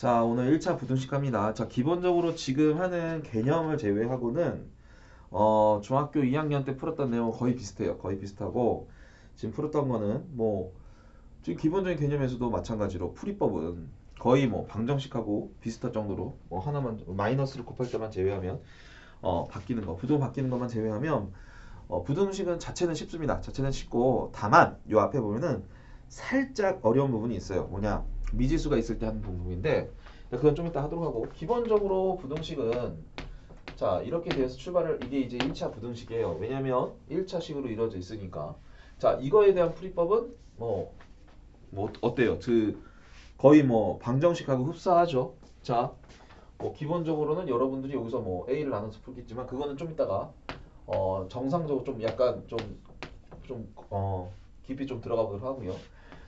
자, 오늘 1차 부등식 합니다. 자, 기본적으로 지금 하는 개념을 제외하고는 중학교 2학년 때 풀었던 내용 거의 비슷해요. 거의 비슷하고 지금 풀었던 거는 뭐 지금 기본적인 개념에서도 마찬가지로 풀이법은 거의 뭐 방정식하고 비슷할 정도로 뭐 하나만 마이너스를 곱할 때만 제외하면 바뀌는 거, 부등 바뀌는 것만 제외하면 부등식은 자체는 쉽습니다. 자체는 쉽고 다만 요 앞에 보면은 살짝 어려운 부분이 있어요. 뭐냐? 미지수가 있을 때 하는 부분인데 그건 좀 이따 하도록 하고 기본적으로 부등식은 자 이렇게 돼서 출발을 이게 이제 1차 부등식이에요. 왜냐면 1차식으로 이루어져 있으니까 자 이거에 대한 풀이법은 뭐 어때요? 거의 뭐 방정식하고 흡사하죠. 자 뭐 기본적으로는 여러분들이 여기서 뭐 A를 나눠서 풀겠지만 그거는 좀 이따가 정상적으로 좀 약간 깊이 좀 들어가 보도록 하고요.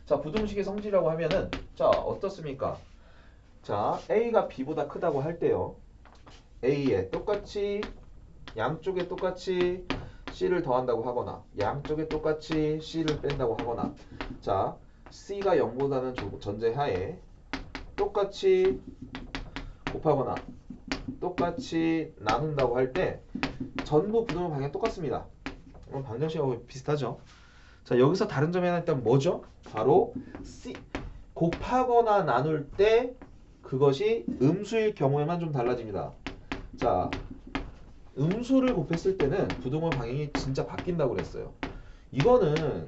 자, 부등식의 성질이라고 하면은 자, 어떻습니까? 자, A가 B보다 크다고 할 때요. A에 똑같이 양쪽에 똑같이 C를 더한다고 하거나 양쪽에 똑같이 C를 뺀다고 하거나 자, C가 0보다는 전제하에 똑같이 곱하거나 똑같이 나눈다고 할 때 전부 부등호 방향 똑같습니다. 방정식하고 비슷하죠. 자, 여기서 다른 점이 하나 있다면 뭐죠? 바로 C 곱하거나 나눌 때 그것이 음수일 경우에만 좀 달라집니다. 자, 음수를 곱했을 때는 부등호 방향이 진짜 바뀐다고 그랬어요. 이거는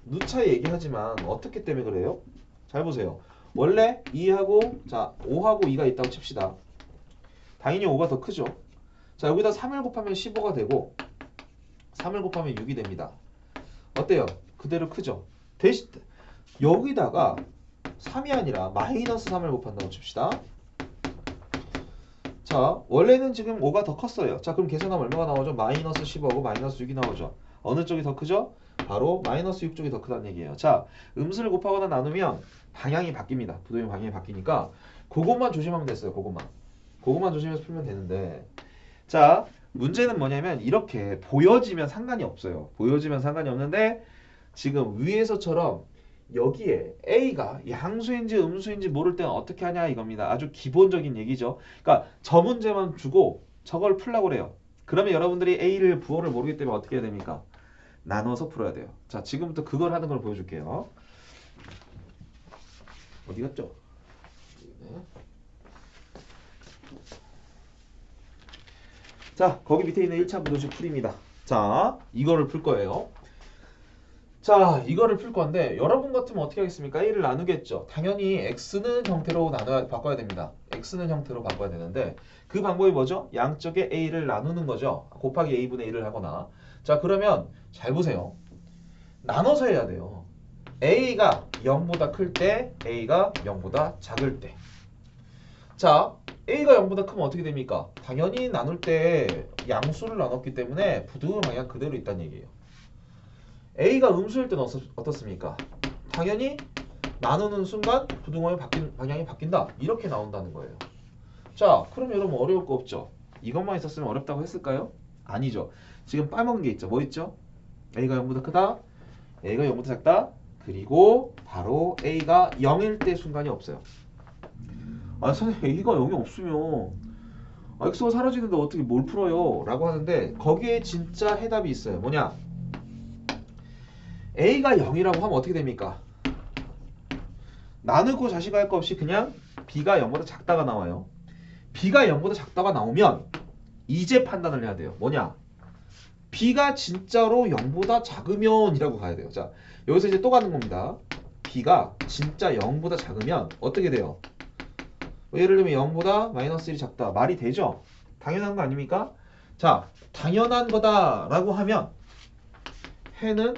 누차 얘기하지만 어떻게 때문에 그래요? 잘 보세요. 원래 2하고 자 5하고 2가 있다고 칩시다. 당연히 5가 더 크죠. 자, 여기다 3을 곱하면 15가 되고 3을 곱하면 6이 됩니다. 어때요? 그대로 크죠? 대신 여기다가 3이 아니라 마이너스 3을 곱한다고 칩시다. 자, 원래는 지금 5가 더 컸어요. 자, 그럼 계산하면 얼마가 나오죠? 마이너스 15하고 마이너스 6이 나오죠. 어느 쪽이 더 크죠? 바로 마이너스 6 쪽이 더 크다는 얘기예요. 자, 음수를 곱하거나 나누면 방향이 바뀝니다. 부동의 방향이 바뀌니까 그것만 조심하면 됐어요. 그것만 조심해서 풀면 되는데 자, 문제는 뭐냐면 이렇게 보여지면 상관이 없어요. 보여지면 상관이 없는데 지금 위에서처럼 여기에 A가 양수인지 음수인지 모를 때는 어떻게 하냐 이겁니다. 아주 기본적인 얘기죠. 그러니까 저 문제만 주고 저걸 풀라고 그래요. 그러면 여러분들이 A를 부호를 모르기 때문에 어떻게 해야 됩니까? 나눠서 풀어야 돼요. 자, 지금부터 그걸 하는 걸 보여줄게요. 어디 갔죠? 네. 자, 거기 밑에 있는 1차 부등식 풀입니다. 자, 이거를 풀 거예요. 자, 이거를 풀 건데 여러분 같으면 어떻게 하겠습니까? A를 나누겠죠. 당연히 X는 형태로 바꿔야 됩니다. X는 형태로 바꿔야 되는데 그 방법이 뭐죠? 양쪽에 A를 나누는 거죠. 곱하기 A분의 1을 하거나 자, 그러면 잘 보세요. 나눠서 해야 돼요. A가 0보다 클 때, A가 0보다 작을 때. 자, A가 0보다 크면 어떻게 됩니까? 당연히 나눌 때 양수를 나눴기 때문에 부등호 방향 그대로 있다는 얘기예요. A가 음수일 때는 어떻습니까? 당연히 나누는 순간 부등호의 방향이 바뀐다. 이렇게 나온다는 거예요. 자, 그럼 여러분 어려울 거 없죠? 이것만 있었으면 어렵다고 했을까요? 아니죠. 지금 빠먹은 게 있죠. 뭐 있죠? A가 0보다 크다. A가 0보다 작다. 그리고 바로 A가 0일 때 순간이 없어요. 아, 선생님 A가 0이 없으면 X가 사라지는데 어떻게 뭘 풀어요? 라고 하는데 거기에 진짜 해답이 있어요. 뭐냐? A가 0이라고 하면 어떻게 됩니까? 나누고 자식할 거 없이 그냥 B가 0보다 작다가 나와요. B가 0보다 작다가 나오면 이제 판단을 해야 돼요. 뭐냐? B가 진짜로 0보다 작으면 이라고 가야 돼요. 자, 여기서 이제 또 가는 겁니다. B가 진짜 0보다 작으면 어떻게 돼요? 예를 들면 0보다 마이너스 1이 작다. 말이 되죠? 당연한 거 아닙니까? 자, 당연한 거다라고 하면 해는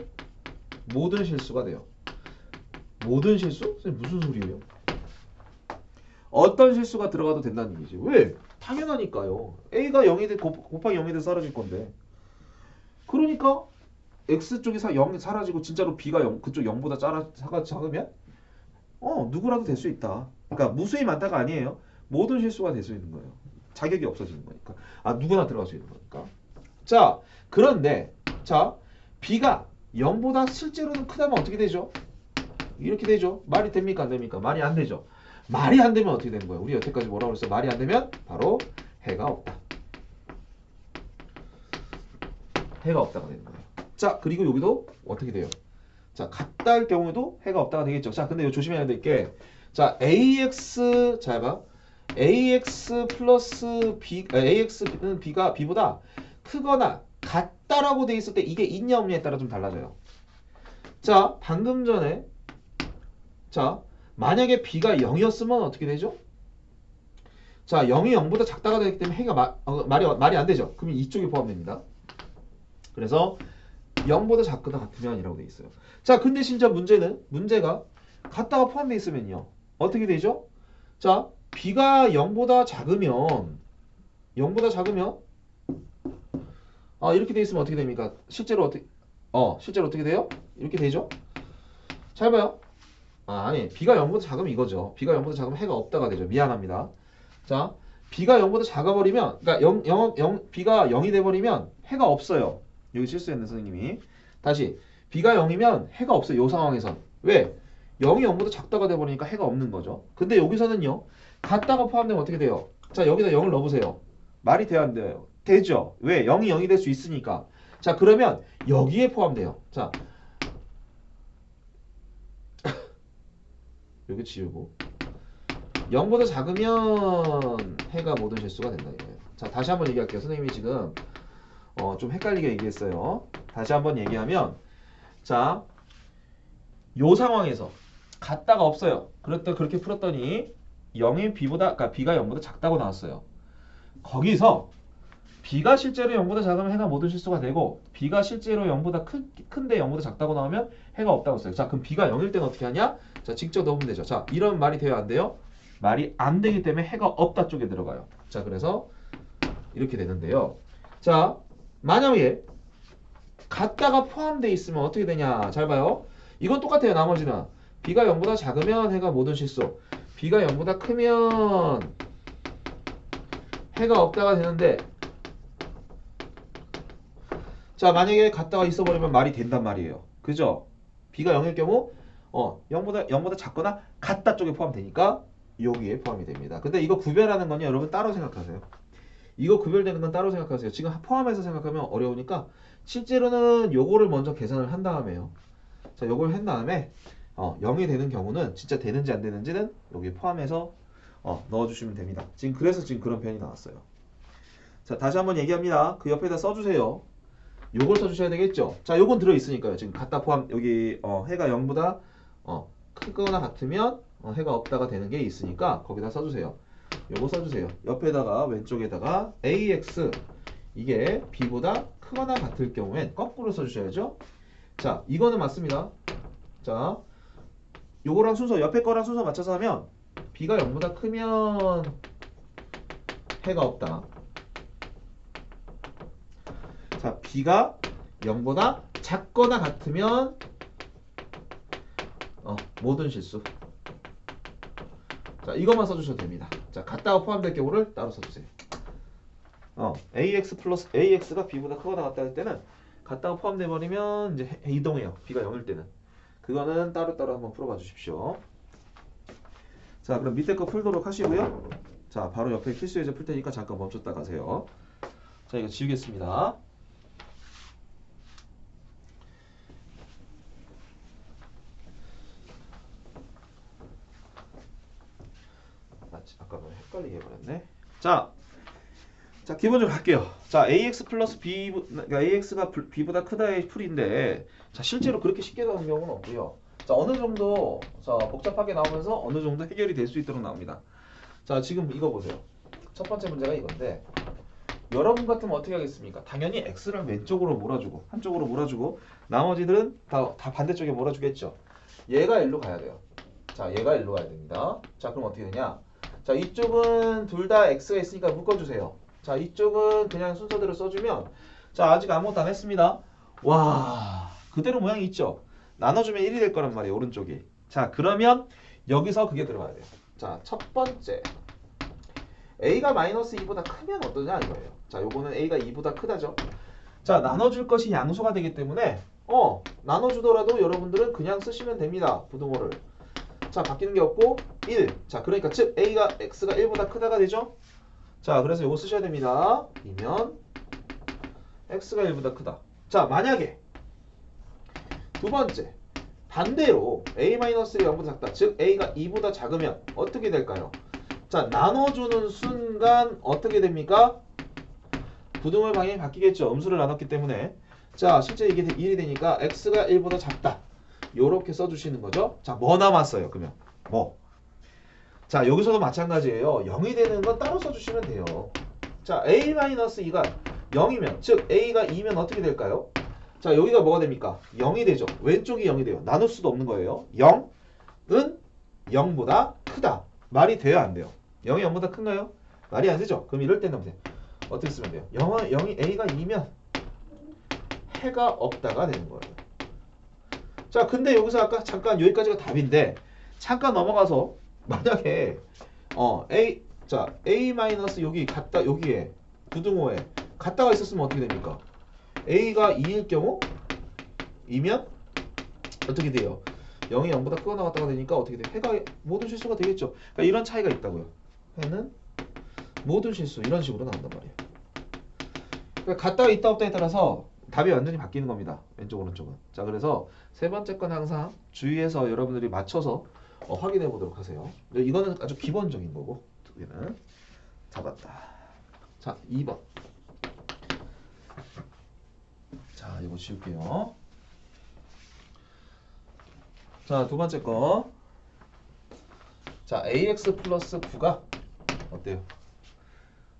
모든 실수가 돼요. 모든 실수? 선생님 무슨 소리예요? 어떤 실수가 들어가도 된다는 얘기지. 왜? 당연하니까요. A가 0이 곱하기 0이 돼 사라질 건데. 그러니까 X 쪽이 0이 사라지고 진짜로 B가 0, 그쪽 0보다 작으면 누구라도 될 수 있다. 그러니까 무수히 많다가 아니에요. 모든 실수가 될 수 있는 거예요. 자격이 없어지는 거니까. 아, 누구나 들어갈 수 있는 거니까. 자, 그런데 자, B가 0보다 실제로는 크다면 어떻게 되죠? 이렇게 되죠. 말이 됩니까? 안 됩니까? 말이 안 되죠. 말이 안 되면 어떻게 되는 거예요? 우리 여태까지 뭐라고 그랬어? 말이 안 되면 바로 해가 없다. 해가 없다가 되는 거예요. 자, 그리고 여기도 어떻게 돼요? 자, 같다 할 경우에도 해가 없다가 되겠죠. 자, 근데 이거 조심해야 될 게, 자, AX, 잘 봐. AX 플러스 B, AX는 B가 B보다 크거나 같다라고 돼 있을 때 이게 있냐 없냐에 따라 좀 달라져요. 자, 방금 전에, 자, 만약에 B가 0이었으면 어떻게 되죠? 자, 0이 0보다 작다가 되기 때문에 해가 말이 안 되죠. 그러면 이쪽에 포함됩니다. 그래서 0보다 작거나 같으면 아니라고 돼 있어요. 자, 근데 진짜 문제가 같다가 포함되어 있으면요. 어떻게 되죠? 자, B가 0보다 작으면 이렇게 돼 있으면 어떻게 됩니까? 실제로 어떻게 돼요? 이렇게 되죠? 잘 봐요. 아니, B가 0보다 작으면 이거죠. B가 0보다 작으면 해가 없다가 되죠. 미안합니다. 자, B가 0보다 작아버리면, 그러니까 B가 0이 돼버리면 해가 없어요. 여기 실수했네, 선생님이. 다시, B가 0이면 해가 없어요. 이 상황에선. 왜? 0이 0보다 작다가 돼버리니까 해가 없는 거죠. 근데 여기서는요, 같다가 포함되면 어떻게 돼요? 자, 여기다 0을 넣어보세요. 말이 돼야 안 돼요? 되죠. 왜? 0이 0이 될 수 있으니까. 자, 그러면 여기에 포함돼요. 자, 여기 지우고 0보다 작으면 해가 모든 실수가 된다 이거예요. 자, 다시 한번 얘기할게요. 선생님이 지금 좀 헷갈리게 얘기했어요. 다시 한번 얘기하면, 자, 요 상황에서 같다가 없어요. 그렇게 풀었더니 0이 B보다, 그러니까 B가 0보다 작다고 나왔어요. 거기서 B가 실제로 0보다 작으면 해가 모든 실수가 되고, B가 실제로 0보다 큰데 0보다 작다고 나오면 해가 없다고 했어요. 자, 그럼 B가 0일 때는 어떻게 하냐? 자, 직접 넣으면 되죠. 자, 이런 말이 돼요, 안 돼요? 말이 안 되기 때문에 해가 없다 쪽에 들어가요. 자, 그래서 이렇게 되는데요. 자, 만약에 같다가 포함되어 있으면 어떻게 되냐? 잘 봐요. 이건 똑같아요. 나머지는 B가 0보다 작으면 해가 모든 실수, B가 0보다 크면 해가 없다가 되는데, 자, 만약에 같다가 있어버리면 말이 된단 말이에요. 그죠? B가 0일 경우 0보다 작거나 같다 쪽에 포함되니까 여기에 포함이 됩니다. 근데 이거 구별하는 건요, 여러분 따로 생각하세요. 이거 구별되는 건 따로 생각하세요. 지금 포함해서 생각하면 어려우니까 실제로는 요거를 먼저 계산을 한 다음에요. 자, 요걸 한 다음에 0이 되는 경우는 진짜 되는지 안 되는지는 여기 포함해서 넣어주시면 됩니다. 그래서 지금 그런 표현이 나왔어요. 자, 다시 한번 얘기합니다. 그 옆에다 써주세요. 요걸 써주셔야 되겠죠. 자, 요건 들어있으니까요. 지금 갖다 포함, 여기 해가 0보다 크거나 같으면 해가 없다가 되는 게 있으니까 거기다 써주세요. 요거 써주세요. 옆에다가 왼쪽에다가 AX, 이게 B보다 크거나 같을 경우엔 거꾸로 써주셔야죠. 자, 이거는 맞습니다. 자, 요거랑 순서, 옆에 거랑 순서 맞춰서 하면 B가 0보다 크면 해가 없다. 자, B가 0보다 작거나 같으면 모든 실수. 자, 이것만 써주셔도 됩니다. 자, 같다가 포함될 경우를 따로 써주세요. AX 플러스 AX가 B보다 크거나 같다 할 때는 같다가 포함돼 버리면 이제 이동해요. B가 0일 때는. 그거는 따로따로 한번 풀어봐 주십시오. 자, 그럼 밑에 거 풀도록 하시고요. 자, 바로 옆에 필수 예제 풀 테니까 잠깐 멈췄다 가세요. 자, 이거 지우겠습니다. 아까 너무 헷갈리게 해버렸네. 자, 기본적으로 갈게요. 자, AX 플러스 B, 그러니까 AX가 B보다 크다의 풀인데, 자, 실제로 그렇게 쉽게 나오는 경우는 없고요. 자, 어느 정도 복잡하게 나오면서 어느 정도 해결이 될 수 있도록 나옵니다. 자, 지금 이거 보세요. 첫 번째 문제가 이건데, 여러분 같으면 어떻게 하겠습니까? 당연히 X를 왼쪽으로 몰아주고 한쪽으로 몰아주고 나머지들은 다 반대쪽에 몰아주겠죠. 얘가 일로 가야 돼요. 자, 얘가 일로 가야 됩니다. 자, 그럼 어떻게 되냐? 자, 이쪽은 둘 다 X가 있으니까 묶어주세요. 자, 이쪽은 그냥 순서대로 써주면, 자, 아직 아무것도 안 했습니다. 와, 그대로 모양이 있죠? 나눠주면 1이 될 거란 말이에요, 오른쪽이. 자, 그러면 여기서 그게 들어가야 돼요. 자, 첫 번째, A가 마이너스 2보다 크면 어떠냐 이거예요. 자, 요거는 A가 2보다 크다죠. 자, 나눠줄 것이 양수가 되기 때문에 나눠주더라도 여러분들은 그냥 쓰시면 됩니다, 부등호를. 자, 바뀌는 게 없고 1. 자, 그러니까 즉 A가 X가 1보다 크다가 되죠? 자, 그래서 이거 쓰셔야 됩니다. 이면 X가 1보다 크다. 자, 만약에 두 번째 반대로 A-가 0보다 작다. 즉 A가 2보다 작으면 어떻게 될까요? 자, 나눠주는 순간 어떻게 됩니까? 부등호의 방향이 바뀌겠죠. 음수를 나눴기 때문에. 자, 실제 이게 1이 되니까 X가 1보다 작다. 요렇게 써주시는 거죠. 자, 뭐 남았어요? 그러면 뭐? 자, 여기서도 마찬가지예요. 0이 되는 건 따로 써주시면 돼요. 자, A-2가 0이면 즉 A가 2면 어떻게 될까요? 자, 여기가 뭐가 됩니까? 0이 되죠. 왼쪽이 0이 돼요. 나눌 수도 없는 거예요. 0은 0보다 크다. 말이 돼요? 안 돼요? 0이 0보다 큰가요? 말이 안 되죠. 그럼 이럴 때는 어떻게 쓰면 돼요? 0이 A가 2면 해가 없다가 되는 거예요. 자, 근데 여기서 아까 잠깐 여기까지가 답인데 잠깐 넘어가서 만약에 A 마이너스 여기 갖다 여기에 부등호에 갖다가 있었으면 어떻게 됩니까? A가 2일 경우 2면 어떻게 돼요? 0이 0보다 크거나 같다가 되니까 어떻게 돼요? 해가 모든 실수가 되겠죠. 그러니까 이런 차이가 있다고요. 해는 모든 실수 이런 식으로 나온단 말이에요. 그러니까 갖다가 있다 없다에 따라서 답이 완전히 바뀌는 겁니다. 왼쪽 오른쪽은. 자, 그래서 세 번째 건 항상 주의해서 여러분들이 맞춰서 확인해 보도록 하세요. 이거는 아주 기본적인 거고 두 개는 잡았다. 자, 2번. 자, 이거 지울게요. 자, 두 번째 거. 자, ax 플러스 9가 어때요?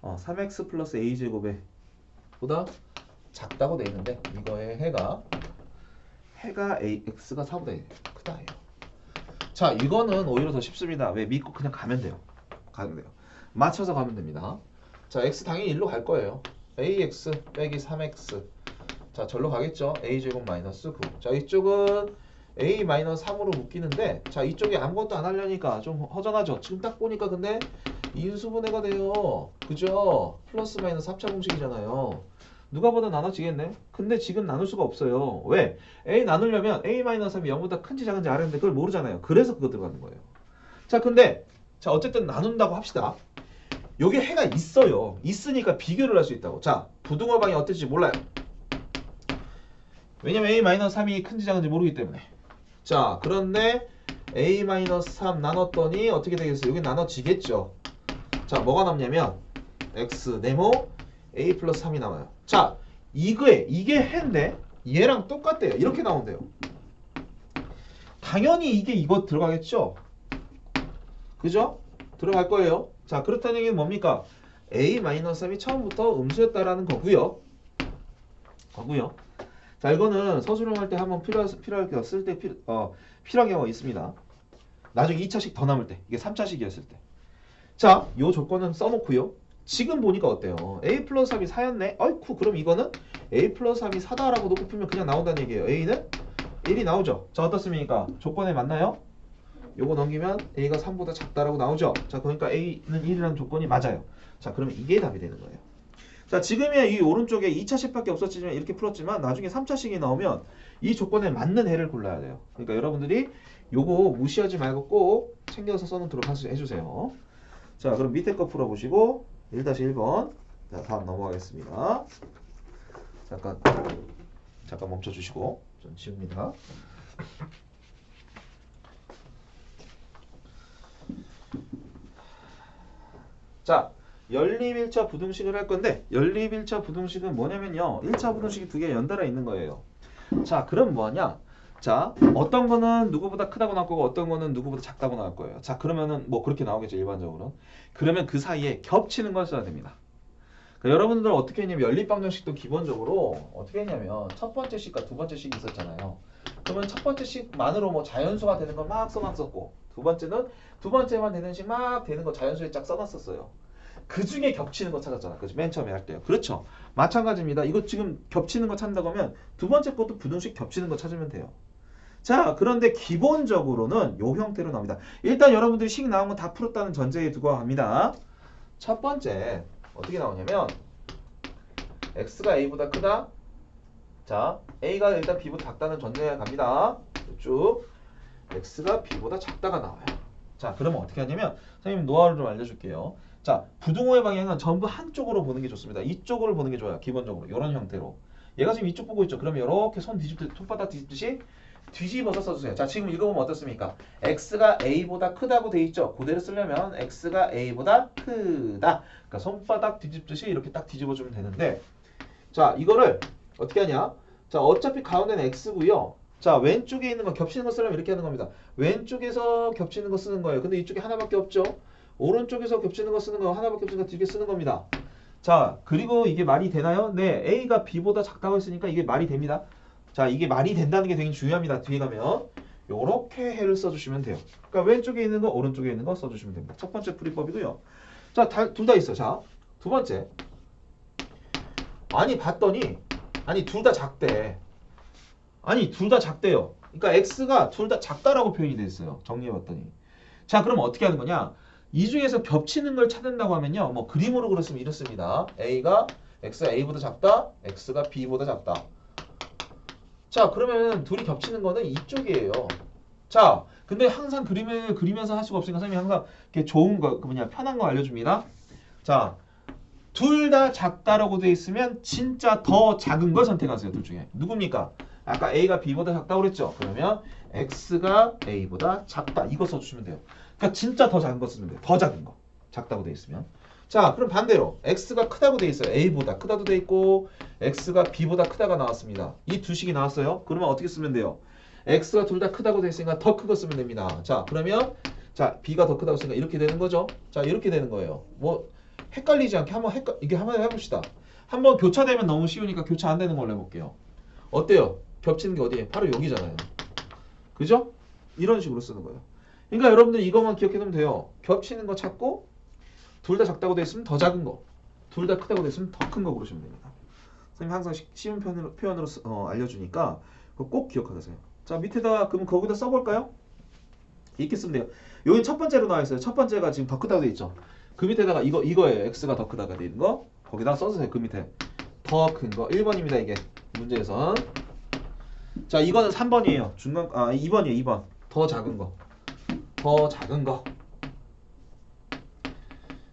3x 플러스 a제곱에 보다 작다고 돼 있는데 이거의 해가 ax가 4보다 크다예요. 자, 이거는 오히려 더 쉽습니다. 왜? 믿고 그냥 가면 돼요. 맞춰서 가면 됩니다. 자, x 당연히 1로 갈 거예요. ax 빼기 3x. 자, 절로 가겠죠. a제곱 마이너스 9. 자, 이쪽은 a 마이너스 3으로 묶이는데 자, 이쪽에 아무것도 안 하려니까 좀 허전하죠. 지금 딱 보니까 근데 인수분해가 돼요. 그죠? 플러스 마이너스 합차 공식이잖아요. 누가 보다 나눠지겠네? 근데 지금 나눌 수가 없어요. 왜? a 나누려면 a-3이 0보다 큰지 작은지 알았는데 그걸 모르잖아요. 그래서 그거 들어가는 거예요. 자, 근데 자, 어쨌든 나눈다고 합시다. 여기 해가 있어요. 있으니까 비교를 할 수 있다고. 자, 부등호 방이 어떨지 몰라요. 왜냐면 a-3이 큰지 작은지 모르기 때문에. 자, 그런데 a-3 나눴더니 어떻게 되겠어요? 여기 나눠지겠죠. 자, 뭐가 남냐면 x 네모 a 플러스 3이 나와요. 자, 이게 해인데 얘랑 똑같대요. 이렇게 나온대요. 당연히 이거 들어가겠죠? 그죠? 들어갈 거예요. 자, 그렇다는 얘기는 뭡니까? a-3이 처음부터 음수였다라는 거고요. 자, 이거는 서술형할 때 한번 필요할 경우가 있습니다. 나중에 2차식 더 남을 때, 이게 3차식이었을 때. 자, 요 조건은 써놓고요. 지금 보니까 어때요? a 플러스 3이 4였네? 어이쿠, 그럼 이거는 a 플러스 3이 4다라고 놓고 풀면 그냥 나온다는 얘기예요. a는 1이 나오죠. 자, 어떻습니까? 조건에 맞나요? 요거 넘기면 a가 3보다 작다라고 나오죠. 자, 그러니까 a는 1이라는 조건이 맞아요. 자, 그러면 이게 답이 되는 거예요. 자, 지금의 이 오른쪽에 2차식밖에 없었지만 이렇게 풀었지만 나중에 3차식이 나오면 이 조건에 맞는 해를 골라야 돼요. 그러니까 여러분들이 요거 무시하지 말고 꼭 챙겨서 써놓도록 해주세요. 자, 그럼 밑에 거 풀어보시고 1-1번. 자, 다음 넘어가겠습니다. 잠깐 멈춰주시고 좀 지웁니다. 자, 연립 1차 부등식을 할 건데 연립 1차 부등식은 뭐냐면요. 1차 부등식이 두 개 연달아 있는 거예요. 자, 그럼 뭐하냐? 자, 어떤 거는 누구보다 크다고 나올 거고 어떤 거는 누구보다 작다고 나올 거예요. 자, 그러면은 뭐 그렇게 나오겠죠, 일반적으로. 그러면 그 사이에 겹치는 걸 써야 됩니다. 그러니까 여러분들 어떻게 했냐면 연립방정식도 기본적으로 어떻게 했냐면 첫 번째 식과 두 번째 식이 있었잖아요. 그러면 첫 번째 식만으로 뭐 자연수가 되는 거 막 써놨었고 두 번째는 두 번째만 되는 식 막 되는 거 자연수에 쫙 써놨었어요. 그 중에 겹치는 거 찾았잖아. 그죠? 맨 처음에 할 때요. 그렇죠. 마찬가지입니다. 이거 지금 겹치는 거 찾는다고 하면 두 번째 것도 부등식 겹치는 거 찾으면 돼요. 자, 그런데 기본적으로는 요 형태로 나옵니다. 일단 여러분들이 식 나온 건 다 풀었다는 전제에 두고 갑니다. 첫 번째 어떻게 나오냐면 x가 a보다 크다. 자, a가 일단 b보다 작다는 전제에 갑니다. 쭉 x가 b보다 작다가 나와요. 자, 그러면 어떻게 하냐면 선생님 노하우를 좀 알려줄게요. 자, 부등호의 방향은 전부 한쪽으로 보는 게 좋습니다. 이쪽으로 보는 게 좋아요. 기본적으로 이런 형태로. 얘가 지금 이쪽 보고 있죠. 그러면 이렇게 손바닥 뒤집듯이 뒤집어서 써주세요. 자, 지금 읽어보면 어떻습니까? x가 a보다 크다고 돼 있죠. 그대로 쓰려면 x가 a보다 크다. 그러니까 손바닥 뒤집듯이 이렇게 딱 뒤집어주면 되는데, 자, 이거를 어떻게 하냐? 자, 어차피 가운데는 x고요. 자, 왼쪽에 있는 거 겹치는 거 쓰려면 이렇게 하는 겁니다. 왼쪽에서 겹치는 거 쓰는 거예요. 근데 이쪽에 하나밖에 없죠. 오른쪽에서 겹치는 거 쓰는 거 하나밖에 없으니까 두 개 쓰는 겁니다. 자, 그리고 이게 말이 되나요? 네, a가 b보다 작다고 했으니까 이게 말이 됩니다. 자, 이게 말이 된다는 게 되게 중요합니다. 뒤에 가면 요렇게 해를 써주시면 돼요. 그러니까 왼쪽에 있는 거 오른쪽에 있는 거 써주시면 됩니다. 첫 번째 풀이법이고요. 자, 둘 다 있어. 자, 두 번째. 아니 봤더니 아니 둘 다 작대. 아니 둘 다 작대요. 그러니까 x가 둘 다 작다라고 표현이 돼 있어요. 정리해봤더니. 자, 그럼 어떻게 하는 거냐? 이 중에서 겹치는 걸 찾는다고 하면요. 뭐 그림으로 그렸으면 이렇습니다. x가 a보다 작다, x가 b보다 작다. 자, 그러면 둘이 겹치는 거는 이쪽이에요. 자, 근데 항상 그림을 그리면서 할 수가 없으니까 선생님이 항상 이렇게 좋은 거, 편한 거 알려줍니다. 자, 둘 다 작다라고 돼 있으면 진짜 더 작은 걸 선택하세요. 둘 중에. 누굽니까? 아까 a가 b보다 작다고 그랬죠? 그러면 x가 a보다 작다. 이거 써주시면 돼요. 그러니까 진짜 더 작은 거 쓰면 돼요. 더 작은 거. 작다고 돼 있으면. 자, 그럼 반대로 x가 크다고 돼 있어요. a보다 크다도 돼 있고 x가 b보다 크다가 나왔습니다. 이 두 식이 나왔어요. 그러면 어떻게 쓰면 돼요? x가 둘 다 크다고 돼 있으니까 더 큰 거 쓰면 됩니다. 자, 그러면 자, b가 더 크다고 했으니까 이렇게 되는 거죠. 자, 이렇게 되는 거예요. 뭐 헷갈리지 않게 이게 한번 해봅시다. 한번 교차되면 너무 쉬우니까 교차 안 되는 걸로 해볼게요. 어때요? 겹치는 게 어디에? 바로 여기잖아요. 그죠? 이런 식으로 쓰는 거예요. 그러니까 여러분들 이것만 기억해 두면 돼요. 겹치는 거 찾고 둘 다 작다고 돼 있으면 더 작은 거, 둘 다 크다고 돼 있으면 더 큰 거 고르시면 됩니다. 선생님 항상 쉬운 표현으로 알려주니까 그거 꼭 기억하세요. 자, 밑에다 그럼 거기다 써볼까요? 이렇게 쓰면 돼요. 여기 첫 번째로 나와 있어요. 첫 번째가 지금 더 크다고 돼 있죠. 그 밑에다가 이거예요. x가 더 크다가 돼 있는 거. 거기다 써주세요. 그 밑에 더 큰 거 1번입니다. 이게 문제에선. 자, 이거는 3번이에요. 2번이에요. 2번. 더 작은 거. 더 작은 거.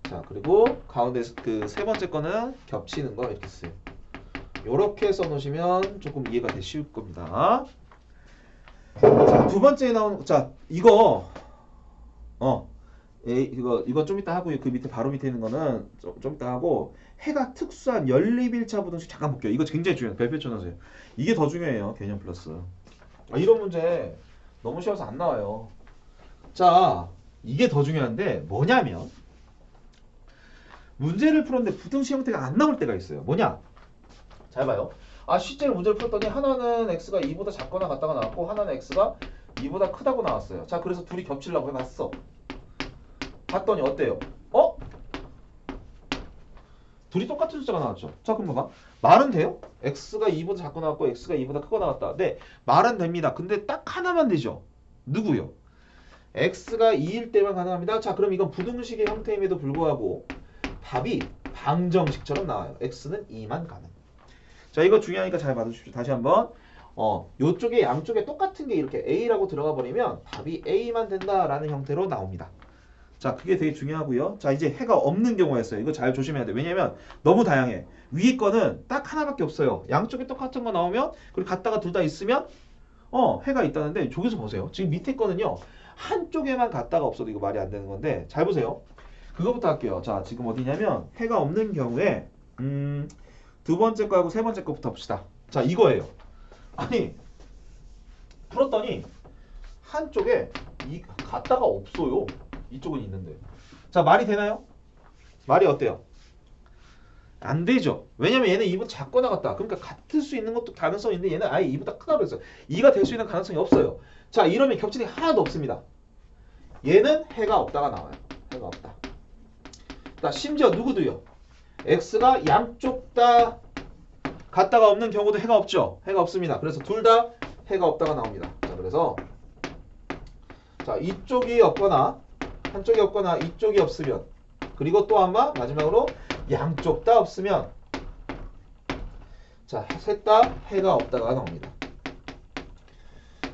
자, 그리고 가운데 그 세 번째 거는 겹치는 거 이렇게 쓰세요. 요렇게 써놓으시면 조금 이해가 되게 쉬울 겁니다. 자, 두 번째에 나오는 자, 이거 이거 좀 이따 하고요. 그 밑에 바로 밑에 있는 거는 좀 이따 하고 해가 특수한 연립일차 부등식 잠깐 볼게요. 이거 굉장히 중요해요. 별표 쳐놓으세요. 이게 더 중요해요. 개념 플러스. 이런 문제 너무 쉬워서 안 나와요. 자, 이게 더 중요한데 뭐냐면 문제를 풀었는데 부등식 형태가 안 나올 때가 있어요. 뭐냐? 잘 봐요. 실제로 문제를 풀었더니 하나는 x가 2보다 작거나 같다가 나왔고 하나는 x가 2보다 크다고 나왔어요. 자, 그래서 둘이 겹치려고 해봤어. 봤더니 어때요? 둘이 똑같은 숫자가 나왔죠. 자, 그럼 봐봐. 말은 돼요? x가 2보다 작고 나왔고 x가 2보다 크고 나왔다. 네, 말은 됩니다. 근데 딱 하나만 되죠. 누구요? x가 2일 때만 가능합니다. 자, 그럼 이건 부등식의 형태임에도 불구하고 답이 방정식처럼 나와요. x는 2만 가능. 자, 이거 중요하니까 잘 봐주십시오. 다시 한번. 요쪽에 양쪽에 똑같은 게 이렇게 a라고 들어가 버리면 답이 a만 된다라는 형태로 나옵니다. 자, 그게 되게 중요하고요. 자, 이제 해가 없는 경우였어요. 이거 잘 조심해야 돼. 왜냐면 너무 다양해. 위에 거는 딱 하나밖에 없어요. 양쪽에 똑같은 거 나오면 그리고 갖다가 둘 다 있으면 해가 있다는데 저기서 보세요. 지금 밑에 거는요. 한쪽에만 갖다가 없어도 이거 말이 안 되는 건데 잘 보세요. 그거부터 할게요. 자, 지금 어디냐면 해가 없는 경우에 두 번째 거하고 세 번째 거부터 봅시다. 자, 이거예요. 아니 풀었더니 한쪽에 갖다가 없어요. 이쪽은 있는데. 자, 말이 되나요? 말이 어때요? 안 되죠. 왜냐면 얘는 2보다 작거나 같다. 그러니까 같을 수 있는 것도 가능성이 있는데 얘는 아예 2보다 크다고 그랬어요. 2가 될 수 있는 가능성이 없어요. 자, 이러면 겹치는 게 하나도 없습니다. 얘는 해가 없다가 나와요. 해가 없다. 자, 심지어 누구도요? x가 양쪽 다 갖다가 없는 경우도 해가 없죠. 해가 없습니다. 그래서 둘 다 해가 없다가 나옵니다. 자, 그래서 자, 이쪽이 없거나 한쪽이 없거나 이쪽이 없으면 그리고 또 한 번 마지막으로 양쪽 다 없으면 자, 셋 다 해가 없다가 나옵니다.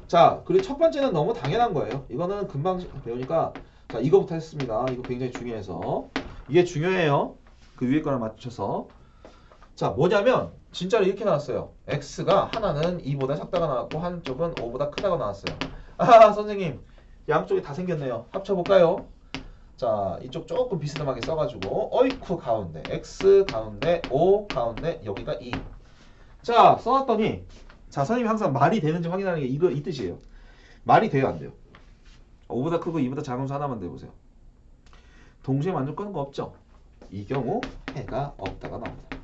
자, 그리고 첫 번째는 너무 당연한 거예요. 이거는 금방 배우니까 자, 이거부터 했습니다. 이거 굉장히 중요해서 이게 중요해요. 그 위에 거랑 맞춰서 자, 뭐냐면 진짜로 이렇게 나왔어요. x가 하나는 2보다 작다가 나왔고 한쪽은 5보다 크다가 나왔어요. 아, 선생님 양쪽이 다 생겼네요. 합쳐볼까요? 자, 이쪽 조금 비스듬하게 써가지고 어이쿠 가운데 x 가운데 5 가운데 여기가 2. 자, 써놨더니 자, 선생님이 항상 말이 되는지 확인하는 게 이거 이 뜻이에요. 말이 돼요, 안 돼요? 5보다 크고 2보다 작은 수 하나만 내보세요. 동시에 만족하는 거 없죠? 이 경우 해가 없다가 나옵니다.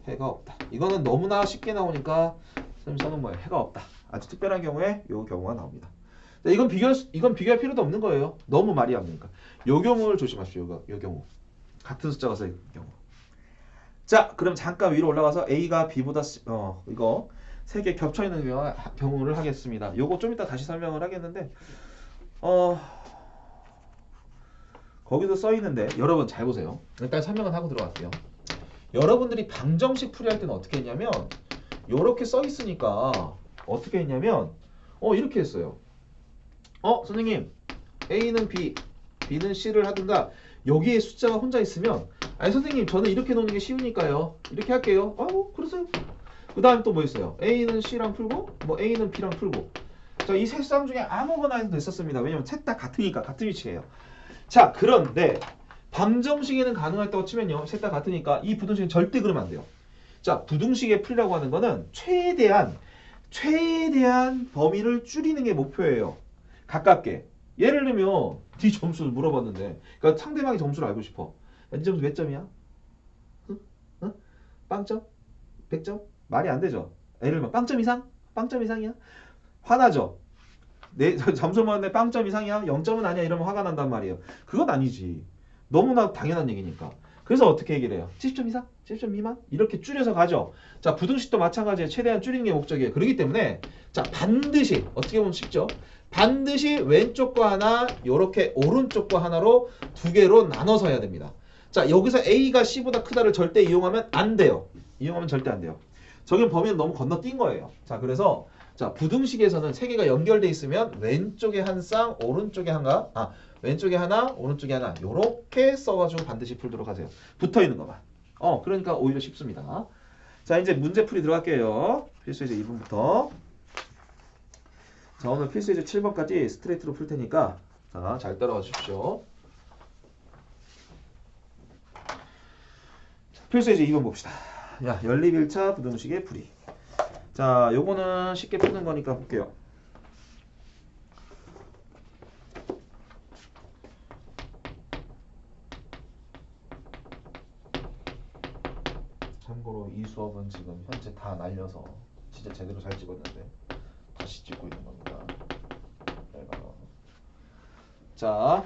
해가 없다. 이거는 너무나 쉽게 나오니까 선생님 써놓은 거예요. 해가 없다. 아주 특별한 경우에 이 경우가 나옵니다. 자, 이건 비교할 필요도 없는 거예요. 너무 말이 안 되니까. 요 경우를 조심하십시오. 요 경우. 같은 숫자가 써있는 경우. 자, 그럼 잠깐 위로 올라가서 A가 B보다 이거 세 개 겹쳐 있는 경우를 하겠습니다. 요거 좀 이따 다시 설명을 하겠는데 거기도 써 있는데 여러분 잘 보세요. 일단 설명을 하고 들어갈게요. 여러분들이 방정식 풀이할 때는 어떻게 했냐면 요렇게 써 있으니까 어떻게 했냐면 이렇게 했어요. 선생님 A는 B, B는 C를 하든가 여기에 숫자가 혼자 있으면 아니 선생님 저는 이렇게 놓는 게 쉬우니까요. 이렇게 할게요. 그러세요. 그 다음 또 뭐 있어요? A는 C랑 풀고 뭐 A는 B랑 풀고 자, 이 세 쌍 중에 아무거나 해도 됐었습니다. 왜냐면 셋 다 같으니까 같은 위치예요. 자, 그런데 방정식에는 가능했다고 치면요. 셋 다 같으니까 이 부등식은 절대 그러면 안 돼요. 자, 부등식의 풀이라고 하는 거는 최대한 범위를 줄이는 게 목표예요. 가깝게. 예를 들면 네 점수를 물어봤는데 그러니까 상대방의 점수를 알고 싶어. 네 점수 몇 점이야? 응? 빵점? 100점? 말이 안 되죠. 예를 들면 빵점 이상? 빵점 이상이야? 화나죠. 내 점수 먹었는데 빵점 이상이야? 0점은 아니야? 이러면 화가 난단 말이에요. 그건 아니지. 너무나 당연한 얘기니까. 그래서 어떻게 얘기를 해요? 70점 이상? 70점 미만? 이렇게 줄여서 가죠. 자, 부등식도 마찬가지예요. 최대한 줄이는 게 목적이에요. 그렇기 때문에 자, 반드시 어떻게 보면 쉽죠? 반드시 왼쪽과 하나, 요렇게 오른쪽과 하나로 두 개로 나눠서 해야 됩니다. 자, 여기서 A가 C보다 크다를 절대 이용하면 안 돼요. 이용하면 절대 안 돼요. 저긴 범위는 너무 건너뛴 거예요. 자, 그래서 자, 부등식에서는 세 개가 연결돼 있으면 왼쪽에 한 쌍, 오른쪽에 왼쪽에 하나, 오른쪽에 하나 요렇게 써가지고 반드시 풀도록 하세요. 붙어 있는 것만. 그러니까 오히려 쉽습니다. 자, 이제 문제풀이 들어갈게요. 필수예제 2번부터. 자, 오늘 필수예제 7번까지 스트레이트로 풀 테니까 자, 잘 따라와 주십시오. 필수예제 2번 봅시다. 야, 연립1차 부등식의 풀이. 자, 요거는 쉽게 푸는 거니까 볼게요. 참고로 이 수업은 지금 현재 다 날려서 진짜 제대로 잘 찍었는데 다시 찍고 있는 겁니다. 자,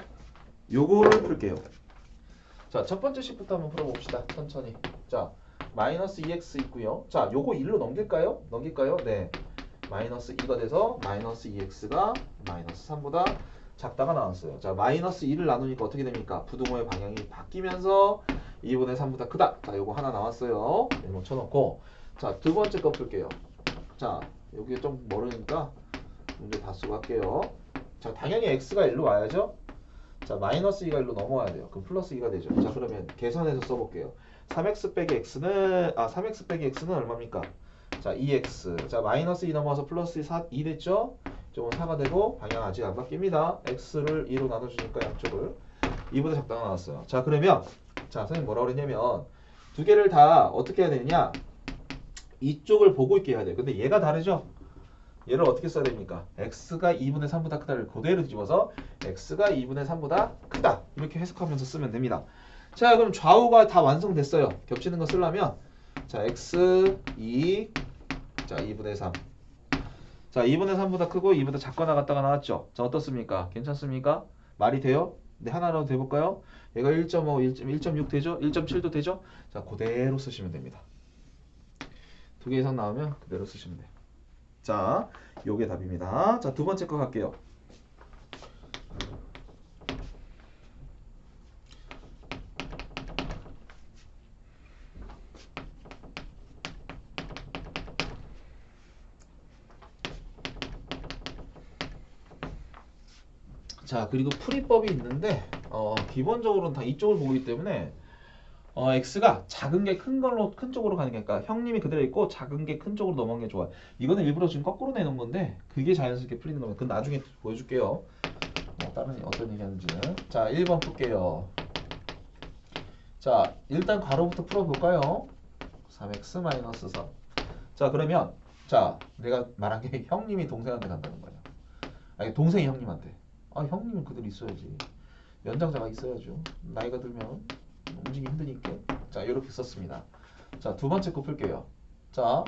요거를 풀게요. 자, 첫 번째 식부터 한번 풀어봅시다. 천천히. 자, 마이너스 2x 있고요. 자, 요거 1로 넘길까요? 넘길까요? 네. 마이너스 2가 돼서 마이너스 2x가 마이너스 3보다 작다가 나왔어요. 자, 마이너스 2를 나누니까 어떻게 됩니까? 부등호의 방향이 바뀌면서 2분의 3보다 크다. 자, 요거 하나 나왔어요. 이거 쳐놓고 자, 두 번째 거 풀게요. 자, 여기 좀 모르니까 문제 다 쓰고 할게요. 자, 당연히 x가 1로 와야죠. 자, 마이너스 2가 1로 넘어와야 돼요. 그럼 플러스 2가 되죠. 자, 그러면 계산해서 써볼게요. 3x 빼기 x는 얼마입니까? 자, 2x. 자, 마이너스 2 넘어와서 플러스 2 됐죠? 이쪽은 4가 되고 방향 아직 안 바뀝니다. x를 2로 나눠주니까 양쪽을 2보다 작다가 나왔어요. 자, 그러면 자, 선생님 뭐라고 그랬냐면 두 개를 다 어떻게 해야 되느냐? 이쪽을 보고 있게 해야 돼요. 근데 얘가 다르죠? 얘를 어떻게 써야 됩니까? x가 2분의 3보다 크다를 그대로 뒤집어서 x가 2분의 3보다 크다 이렇게 해석하면서 쓰면 됩니다. 자, 그럼 좌우가 다 완성됐어요. 겹치는 거 쓰려면 자, x 2 자, 2분의 3 자, 2분의 3보다 크고 2보다 작거나 같다가 나왔죠? 자, 어떻습니까? 괜찮습니까? 말이 돼요? 네, 하나라도 돼볼까요? 얘가 1.5, 1.6 되죠? 1.7도 되죠? 자, 그대로 쓰시면 됩니다. 두 개 이상 나오면 그대로 쓰시면 돼요. 자, 요게 답입니다. 자, 두 번째 거 갈게요. 자, 그리고 풀이법이 있는데 기본적으로는 다 이쪽을 보기 때문에 x가 작은 게 큰 걸로 큰 쪽으로 가는 게 그러니까 형님이 그대로 있고 작은 게 큰 쪽으로 넘어가는 게 좋아. 이거는 일부러 지금 거꾸로 내놓은 건데 그게 자연스럽게 풀리는 거면 그건 나중에 보여줄게요. 다른 어떤 얘기하는지는. 자, 1번 풀게요. 자, 일단 괄호부터 풀어볼까요? 3x-3. 자, 그러면 자, 내가 말한 게 형님이 동생한테 간다는 거야. 아니, 동생이 형님한테. 아, 형님은 그대로 있어야지. 연장자가 있어야죠. 나이가 들면 움직이기 힘드니까. 자, 이렇게 썼습니다. 자, 두 번째 거 풀게요. 자,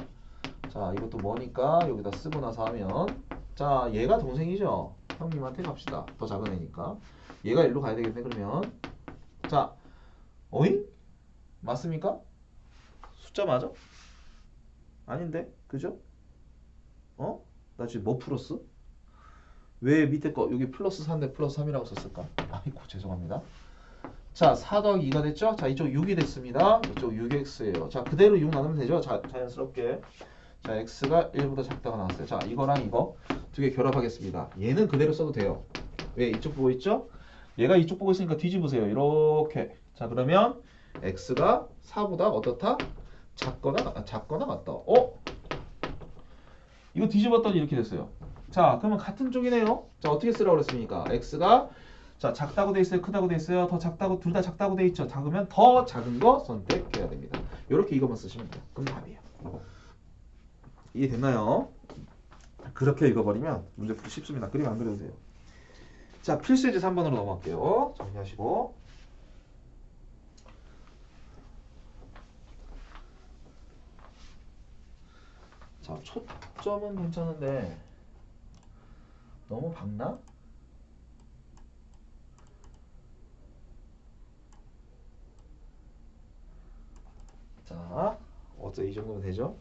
이것도 뭐니까 여기다 쓰고 나서 하면 자, 얘가 동생이죠. 형님한테 갑시다. 더 작은 애니까. 얘가 일로 가야 되겠네. 그러면 자, 어잉? 맞습니까? 숫자 맞아? 아닌데? 그죠? 나 지금 뭐 풀었어? 왜 밑에 거 여기 플러스 4인데 플러스 3이라고 썼을까? 아이고 죄송합니다. 자, 4 더하기 2가 됐죠? 자, 이쪽 6이 됐습니다. 이쪽 6x예요. 자, 그대로 6 나누면 되죠? 자연스럽게. 자, x가 1보다 작다가 나왔어요. 자, 이거랑 이거 두 개 결합하겠습니다. 얘는 그대로 써도 돼요. 왜? 이쪽 보고 있죠? 얘가 이쪽 보고 있으니까 뒤집으세요. 이렇게. 자, 그러면 x가 4보다 어떻다? 작거나 같다. 이거 뒤집었더니 이렇게 됐어요. 자, 그러면 같은 쪽이네요. 자, 어떻게 쓰라고 그랬습니까? x가 자, 작다고 돼 있어요? 크다고 돼 있어요? 더 작다고 둘 다 작다고 돼 있죠? 작으면 더 작은 거 선택해야 됩니다. 이렇게 이것만 쓰시면 돼요. 그럼 답이에요. 이해됐나요? 그렇게 읽어버리면 문제 풀기 쉽습니다. 그림 안 그려도 돼요. 자, 필수예제 3번으로 넘어갈게요. 정리하시고. 자, 초점은 괜찮은데 너무 밝나? 자, 어째 이 정도면 되죠?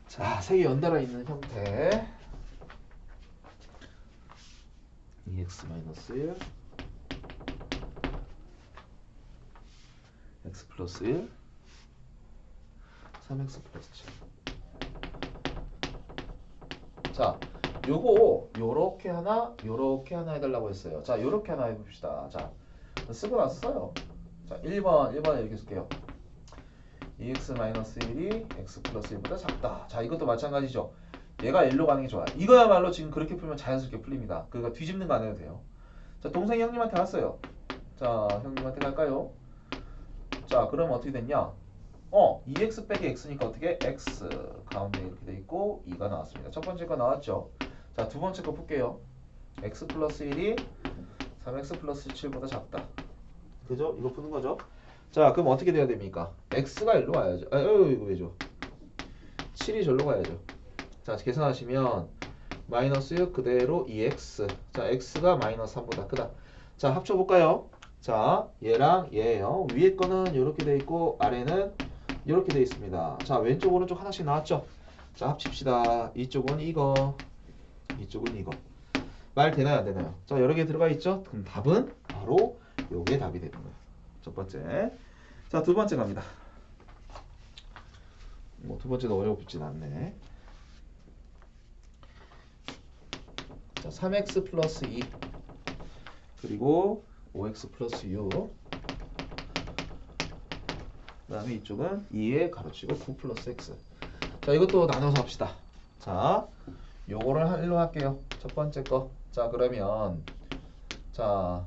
자, 세 개 연달아 있는 형태 2x-1 x 플러스 1 3x 플러스 7. 자, 요렇게 하나 해달라고 했어요. 자, 요렇게 하나 해봅시다. 자, 쓰고 나서 써요. 자, 1번 이렇게 쓸게요. 2x-1이 x 플러스 1보다 작다. 자, 이것도 마찬가지죠. 얘가 1로 가는 게 좋아. 이거야말로 지금 그렇게 풀면 자연스럽게 풀립니다. 그러니까 뒤집는 거 안 해도 돼요. 자, 동생이 형님한테 왔어요. 자, 형님한테 갈까요? 자, 그럼 어떻게 됐냐? 2x 빼기 x니까 어떻게? x 가운데 이렇게 돼 있고 2가 나왔습니다. 첫 번째 거 나왔죠. 자, 두 번째 거 풀게요. x 플러스 1이 3x 플러스 7보다 작다. 그죠? 이거 푸는 거죠. 자, 그럼 어떻게 돼야 됩니까? x가 일로 와야죠. 이거 왜죠? 7이 절로 가야죠. 자, 계산하시면 마이너스 6 그대로 2x. 자, x가 마이너스 3보다 크다. 자, 합쳐볼까요? 자, 얘랑 얘예요. 위에 거는 이렇게 돼 있고 아래는 이렇게 돼 있습니다. 자, 왼쪽 오른쪽 하나씩 나왔죠? 자, 합칩시다. 이쪽은 이거, 이쪽은 이거. 말 되나요 안 되나요? 자, 여러 개 들어가 있죠? 그럼 답은 바로 요게 답이 되는 거예요. 첫 번째. 자, 두 번째 갑니다. 뭐 두 번째도 어렵진 않네. 자, 3x 플러스 2 그리고 5x 플러스 6. 그 다음에 이쪽은 2에 가로치고 9 플러스 x. 자, 이것도 나눠서 합시다. 자, 요거를 일로 할게요. 첫 번째 거. 자, 그러면 자,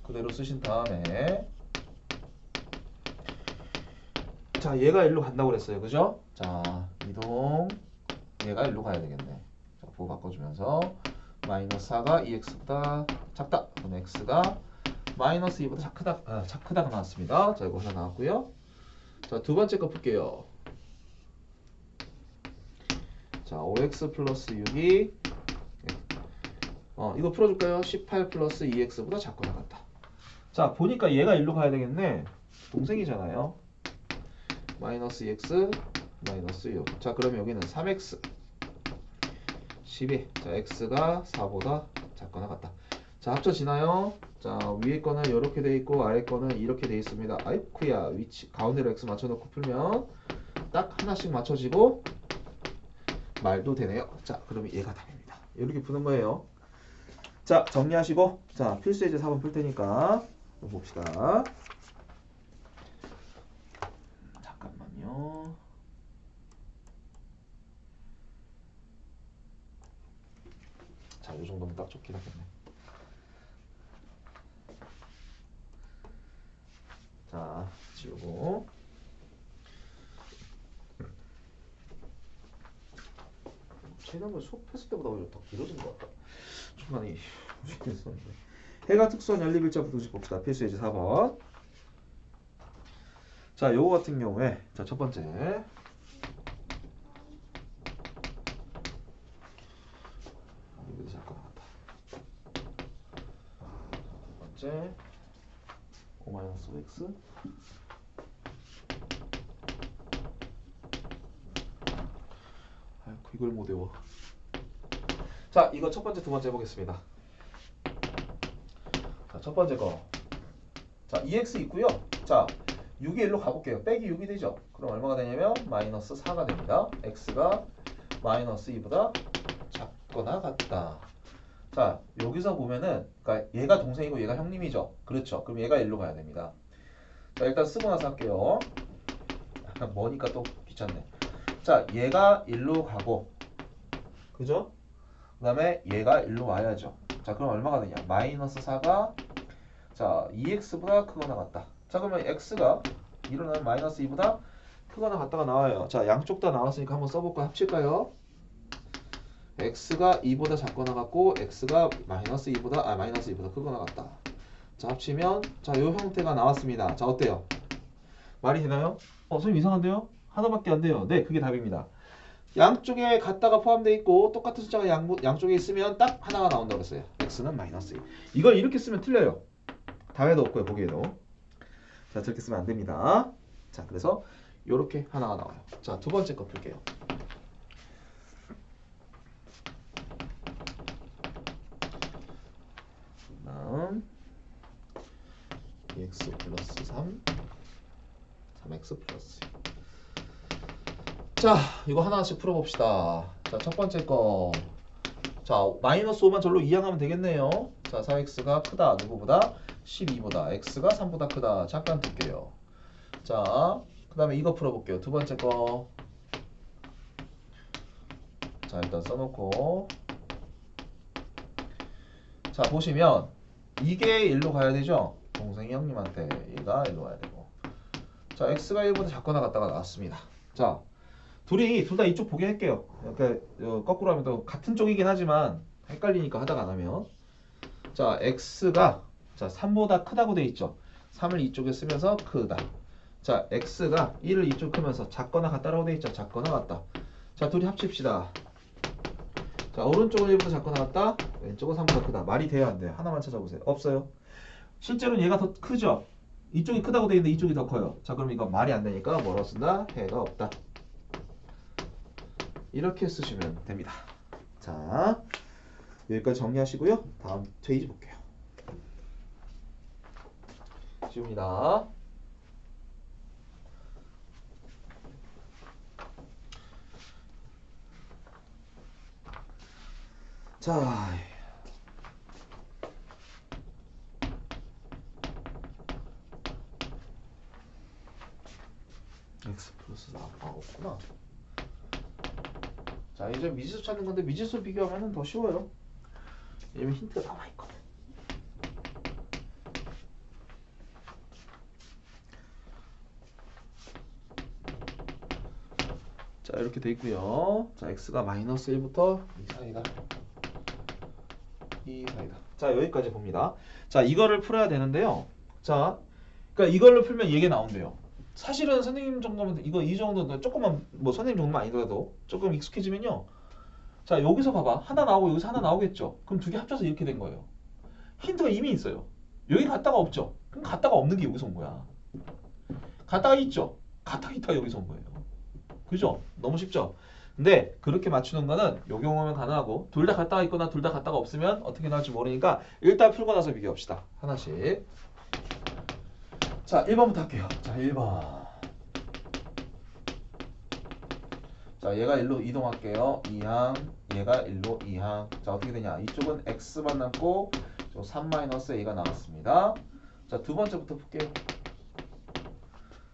그대로 쓰신 다음에 자, 얘가 일로 간다고 그랬어요. 그죠? 자, 이동 얘가 일로 가야 되겠네. 자, 부호 바꿔주면서 마이너스 4가 2x보다 작다. 그럼 x가 마이너스 2보다 크다가 나왔습니다. 자, 이거 하나 나왔고요. 자, 두 번째 거 풀게요. 자, 5x 플러스 6이 이거 풀어줄까요? 18 플러스 2x보다 작거나 같다. 자, 보니까 얘가 일로 가야 되겠네. 동생이잖아요. 마이너스 2x 마이너스 6. 자, 그러면 여기는 3x 12. 자, x가 4보다 작거나 같다. 자, 합쳐지나요? 자, 위에 거는 이렇게 돼 있고 아래 거는 이렇게 돼 있습니다. 아이쿠야, 위치 가운데로 x 맞춰놓고 풀면 딱 하나씩 맞춰지고 말도 되네요. 자, 그러면 얘가 답입니다. 이렇게 푸는 거예요. 자, 정리하시고 자, 필수 예제 4번 풀 테니까 봅시다. 잠깐만요. 자, 이 정도면 딱 좋긴 하겠네. 자, 지우고. 지난번 수업했을 때보다 오히려 더 길어진 것 같다. 중간에 무식했었는데. 해가 특수한 연립일자 부등식 봅시다. 필수 예제 4번. 자, 요거 같은 경우에 자, 첫 번째. 여기도 잠깐 나갔다. 첫 번째. 5-5x 아이고 이걸 못 외워. 자, 이거 첫 번째 두 번째 해보겠습니다. 자, 첫 번째 거. 자, 2x 있고요. 자, 6이 1로 가볼게요. 빼기 6이 되죠. 그럼 얼마가 되냐면 마이너스 4가 됩니다. x가 마이너스 2보다 작거나 같다. 자, 여기서 보면은 그러니까 얘가 동생이고 얘가 형님이죠. 그렇죠. 그럼 얘가 1로 가야 됩니다. 자, 일단 쓰고 나서 할게요. 약간 머니까 또 귀찮네. 자, 얘가 1로 가고 그죠? 그 다음에 얘가 1로 와야죠. 자, 그럼 얼마가 되냐? 마이너스 4가 자 2x보다 크거나 같다. 자, 그러면 x가 1로 나면 마이너스 2보다 크거나 같다가 나와요. 자, 양쪽 다 나왔으니까 한번 써볼까? 합칠까요? x가 2보다 작거나 같고 x가 마이너스 2보다 크거나 같다. 자, 합치면 자, 요 형태가 나왔습니다. 자, 어때요? 말이 되나요? 선생님 이상한데요? 하나밖에 안 돼요. 네, 그게 답입니다. 양쪽에 같다가 포함되어 있고 똑같은 숫자가 양쪽에 있으면 딱 하나가 나온다고 했어요. x는 마이너스 2. 이걸 이렇게 쓰면 틀려요. 답에도 없고요. 보기에도. 자, 저렇게 쓰면 안 됩니다. 자, 그래서 요렇게 하나가 나와요. 자, 두 번째 거 풀게요. 다음 2x 플러스 3 3x 플러스 2. 자, 이거 하나씩 풀어봅시다. 자, 첫 번째 거. 자, 마이너스 5만 절로 이항하면 되겠네요. 자, 4x가 크다. 누구보다? 12보다. x가 3보다 크다. 잠깐 둘게요. 자, 그 다음에 이거 풀어볼게요. 두 번째 거. 자, 일단 써놓고. 자, 보시면 이게 1로 가야 되죠? 동생이 형님한테 얘가 1로 가야 되고. 자, x가 1보다 작거나 같다가 나왔습니다. 자, 둘 다 이쪽 보게 할게요. 그러니까 거꾸로 하면 또 같은 쪽이긴 하지만 헷갈리니까 하다가 안 하면. 자, x가 자 3보다 크다고 돼 있죠. 3을 이쪽에 쓰면서 크다. 자, x가 1을 이쪽 크면서 작거나 같다라고 돼 있죠. 작거나 같다. 자, 둘이 합칩시다. 자, 오른쪽은 1보다 작거나 같다. 왼쪽은 3보다 크다. 말이 돼요, 안 돼요? 하나만 찾아보세요. 없어요. 실제로는 얘가 더 크죠. 이쪽이 크다고 돼 있는데 이쪽이 더 커요. 자, 그럼 이거 말이 안 되니까 뭐라고 쓴다? 해가 없다. 이렇게 쓰시면 됩니다. 자, 여기까지 정리하시고요. 다음 페이지 볼게요. 지웁니다. 자, x 플러스 4가 없구나. 자, 이제 미지수 찾는 건데 미지수 비교하면 더 쉬워요. 왜냐면 힌트가 나와 있거든. 자, 이렇게 돼 있고요. 자, x가 마이너스 1부터 이 사이다. 자, 여기까지 봅니다. 자, 이거를 풀어야 되는데요. 자, 그러니까 이걸로 풀면 얘기 나온대요. 사실은 선생님 정도면 이 정도 조금만 뭐 선생님 정도만 아니더라도 조금 익숙해지면요. 자, 여기서 봐봐. 하나 나오고 여기서 하나 나오겠죠. 그럼 두 개 합쳐서 이렇게 된 거예요. 힌트가 이미 있어요. 여기 갔다가 없죠. 그럼 갔다가 없는 게 여기서 온 거야. 갔다가 있죠. 갔다가 있다가 여기서 온 거예요. 그죠? 너무 쉽죠? 근데 그렇게 맞추는 거는 요 경우면 가능하고 둘 다 갔다가 있거나 둘 다 갔다가 없으면 어떻게 나올지 모르니까 일단 풀고 나서 비교합시다. 하나씩. 자, 1번부터 할게요. 자, 1번. 자, 자, 얘가 1로 이동할게요. 2항, 얘가 1로 2항. 자, 어떻게 되냐? 이쪽은 x만 남고 3-a가 나왔습니다. 자, 두 번째부터 볼게요.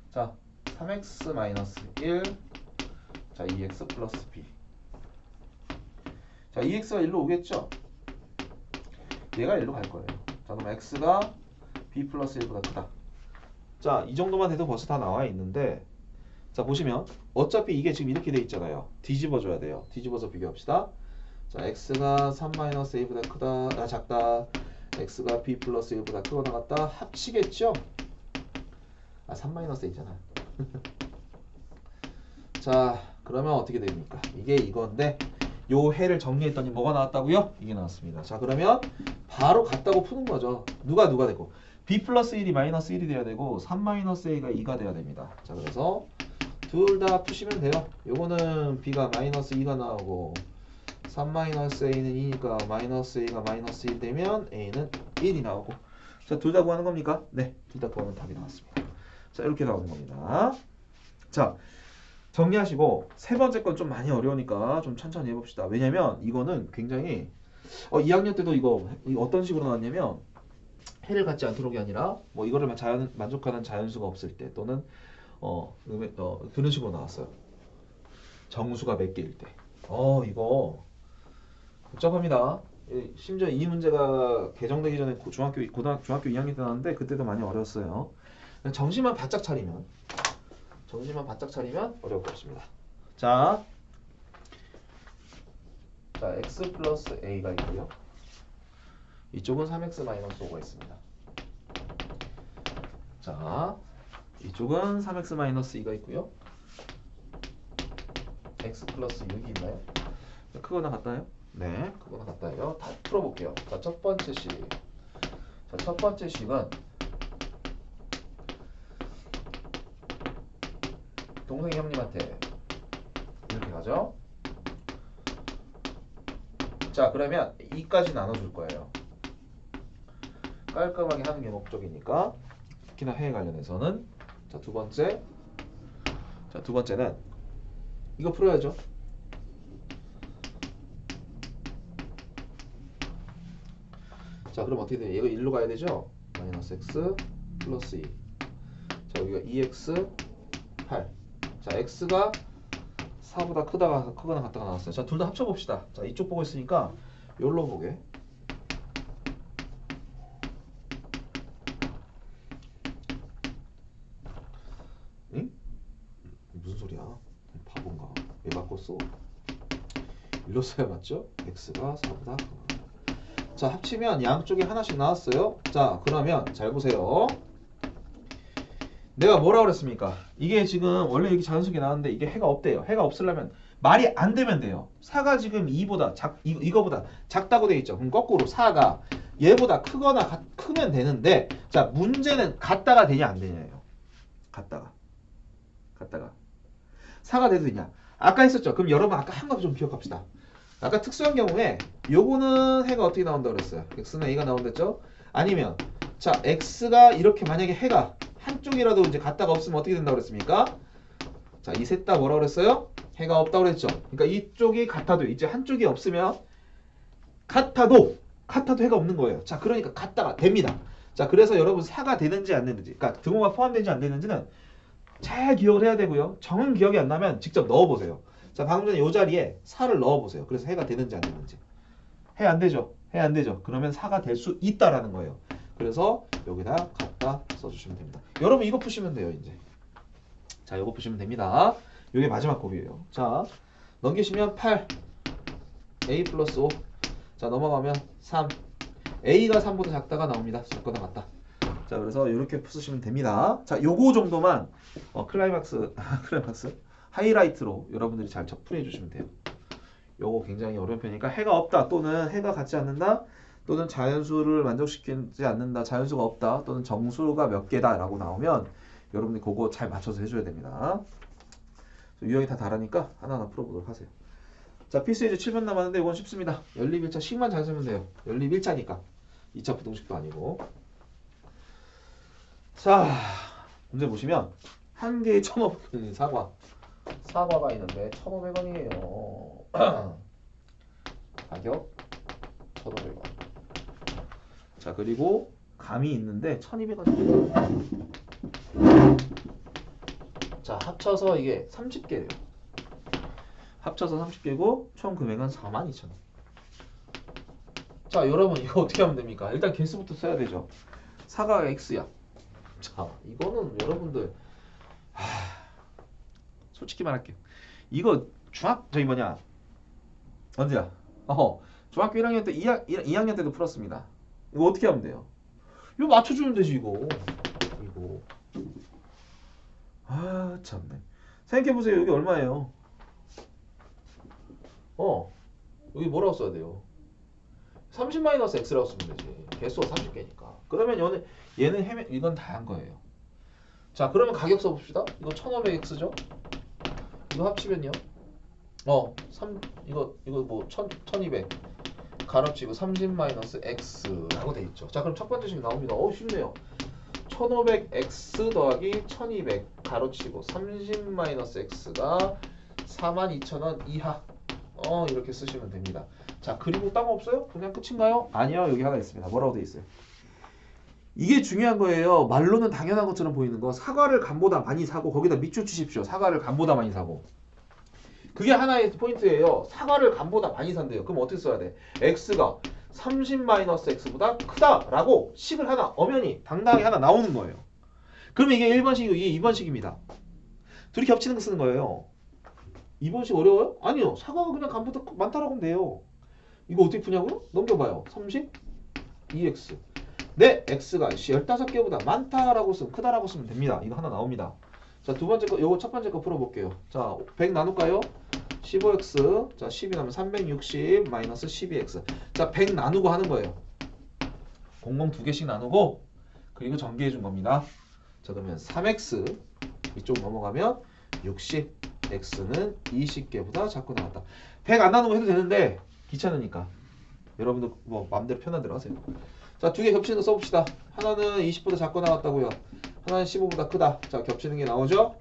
자, 3x-1. 자, 2x 플러스 b. 자, 2x가 1로 오겠죠? 얘가 1로 갈 거예요. 자, 그럼 x가 b 플러스 1보다 크다. 자, 이 정도만 해도 벌써 다 나와 있는데, 자, 보시면 어차피 이게 지금 이렇게 돼 있잖아요. 뒤집어 줘야 돼요. 뒤집어서 비교합시다. 자, x가 3-a보다 크다, 작다. x가 b 플러스 1보다 크거나 같다. 합치겠죠? 아, 3-a잖아. 자, 그러면 어떻게 됩니까? 이게 이건데 요 해를 정리했더니 뭐가 나왔다고요? 이게 나왔습니다. 자, 그러면 바로 같다고 푸는 거죠. 누가 되고 b 플러스 1이 마이너스 1이 돼야 되고 3-a가 2가 돼야 됩니다. 자, 그래서 둘 다 푸시면 돼요. 요거는 b가 마이너스 2가 나오고 3-a는 2니까 마이너스 a가 마이너스 1 되면 a는 1이 나오고. 자, 둘 다 구하는 겁니까? 네, 둘 다 구하면 답이 나왔습니다. 자, 이렇게 나오는 겁니다. 자, 정리하시고 세 번째 건 좀 많이 어려우니까 좀 천천히 해봅시다. 왜냐면 이거는 굉장히 2학년 때도 이거 어떤 식으로 나왔냐면 해를 갖지 않도록이 아니라 뭐 이거를 만족하는 자연수가 없을 때 또는 그런 식으로 나왔어요. 정수가 몇 개일 때. 이거 복잡합니다. 심지어 이 문제가 개정되기 전에 중학교 2학년 때 나왔는데 그때도 많이 어려웠어요. 정신만 바짝 차리면 어려울 거 없습니다. 자, x 플러스 a가 있고요. 이쪽은 3x 마이너스 5가 있습니다. 자, 이쪽은 3x 마이너스 2가 있고요. x 플러스 6이 있나요? 크거나 같나요? 네, 크거나 같다요. 다 풀어볼게요. 자, 첫 번째 식. 자, 첫 번째 식은 동생이 형님한테 이렇게 가죠. 자, 그러면 2까지 나눠줄 거예요. 깔끔하게 하는 게 목적이니까. 특히나 해에 관련해서는. 자, 두 번째는 이거 풀어야죠. 자, 그럼 어떻게 돼요? 얘가 1로 가야 되죠? 마이너스 x 플러스 2. 자, 여기가 2x 8. 자, x가 4보다 크거나 같다가 나왔어요. 자, 둘 다 합쳐봅시다. 자, 이쪽 보고 있으니까 여기로 보게. 응? 무슨 소리야? 바본가? 왜 바꿨어? 일로 써야 맞죠? x가 4보다 크거나. 자, 합치면 양쪽에 하나씩 나왔어요. 자, 그러면 잘 보세요. 내가 뭐라고 그랬습니까? 이게 지금 원래 이렇게 자연수계 나왔는데 이게 해가 없대요. 해가 없으려면 말이 안 되면 돼요. 4가 지금 2보다 이거보다 작다고 돼 있죠. 그럼 거꾸로 4가 얘보다 크면 되는데, 자, 문제는 같다가 되냐 안 되냐예요. 같다가 4가 돼도 되냐. 아까 했었죠. 그럼 여러분 아까 한 거 좀 기억합시다. 아까 특수한 경우에 요거는 해가 어떻게 나온다고 그랬어요? x는 a가 나온댔죠? 아니면 자, x가 이렇게 만약에 해가 한쪽이라도 이제 같다가 없으면 어떻게 된다고 그랬습니까? 자, 이 셋 다 뭐라고 그랬어요? 해가 없다고 그랬죠? 그러니까 이쪽이 같아도 이제 한쪽이 없으면 같아도 해가 없는 거예요. 자, 그러니까 같다가 됩니다. 자, 그래서 여러분 4가 되는지 안 되는지, 그러니까 등호가 포함되는지 안 되는지는 잘 기억을 해야 되고요. 정은 기억이 안 나면 직접 넣어보세요. 자, 방금 전에 이 자리에 4를 넣어보세요. 그래서 해가 되는지 안 되는지. 해 안 되죠? 그러면 4가 될 수 있다라는 거예요. 그래서 여기다 갖다 써주시면 됩니다. 여러분 이거 푸시면 돼요, 이제. 자, 이거 푸시면 됩니다. 이게 마지막 곱이에요. 자, 넘기시면 8 a 플러스 5. 자, 넘어가면 3 a가 3보다 작다가 나옵니다. 작거나 같다. 자, 그래서 이렇게 푸시면 됩니다. 자, 요거 정도만 클라이막스 하이라이트로 여러분들이 잘 풀이해 주시면 돼요. 요거 굉장히 어려운 편이니까 해가 없다 또는 해가 같지 않는다 또는 자연수를 만족시키지 않는다, 자연수가 없다 또는 정수가 몇 개다 라고 나오면 여러분들이 그거 잘 맞춰서 해줘야 됩니다. 유형이 다 다르니까 하나하나 풀어보도록 하세요. 자, 필수 예제 7번 남았는데 이건 쉽습니다. 연립 1차 식만 잘 쓰면 돼요. 연립 1차니까 2차 부등식도 아니고. 자, 문제 보시면 한 개의 1,500원인 사과 사과가 있는데 1,500원이에요. 가격 1,500원. 자, 그리고 감이 있는데 1,200원입니다. 자, 합쳐서 이게 30개예요. 합쳐서 30개고 총 금액은 42,000원. 자, 여러분 이거 어떻게 하면 됩니까? 일단 개수부터 써야 되죠. 사과가 x야. 자, 이거는 여러분들 솔직히 말할게요. 이거 저기 뭐냐? 언제야? 중학교 1학년 때 2학년 때도 풀었습니다. 이거 어떻게 하면 돼요? 이거 맞춰주면 되지 이거. 아 참네. 생각해보세요. 여기 얼마예요? 여기 뭐라고 써야 돼요? 30-x라고 쓰면 되지. 개수가 30개니까. 그러면 얘는 이건 다 한 거예요. 자, 그러면 가격 써봅시다. 이거 1,500x죠? 이거 합치면요? 이거 뭐 1,200 가로치고 30-x라고 돼 있죠. 자, 그럼 첫 번째 식 나옵니다. 쉽네요. 1,500x 더하기 1,200 가로치고 30-x가 42,000원 이하. 이렇게 쓰시면 됩니다. 자, 그리고 딴 거 없어요? 그냥 끝인가요? 아니요, 여기 하나 있습니다. 뭐라고 돼 있어요? 이게 중요한 거예요. 말로는 당연한 것처럼 보이는 거. 사과를 감보다 많이 사고 거기다 밑줄 치십시오. 사과를 감보다 많이 사고. 그게 하나의 포인트예요. 사과를 감보다 많이 산대요. 그럼 어떻게 써야 돼? x가 30-x보다 크다라고 식을 하나 엄연히 당당하게 하나 나오는 거예요. 그러면 이게 1번식이고 이게 2번식입니다. 둘이 겹치는 거 쓰는 거예요. 2번식 어려워요? 아니요. 사과가 그냥 감보다 많다라고 하면 돼요. 이거 어떻게 푸냐고요? 넘겨봐요. 32x. 네, x가 15개보다 많다라고 쓰면 크다라고 쓰면 됩니다. 이거 하나 나옵니다. 자, 두 번째 거, 요거 첫 번째 거 풀어볼게요. 자, 100 나눌까요? 15x. 자, 10이 나면 360 마이너스 12x. 자, 100 나누고 하는 거예요. 00 두 개씩 나누고 그리고 전개해 준 겁니다. 자, 그러면 3x 이쪽 넘어가면 60. x는 20개보다 작고 나왔다. 100 안 나누고 해도 되는데 귀찮으니까 여러분도 뭐 마음대로 편한 대로 하세요. 자, 두 개 겹치는 거 써봅시다. 하나는 20보다 작고 나왔다고요. 하나는 15보다 크다. 자, 겹치는 게 나오죠?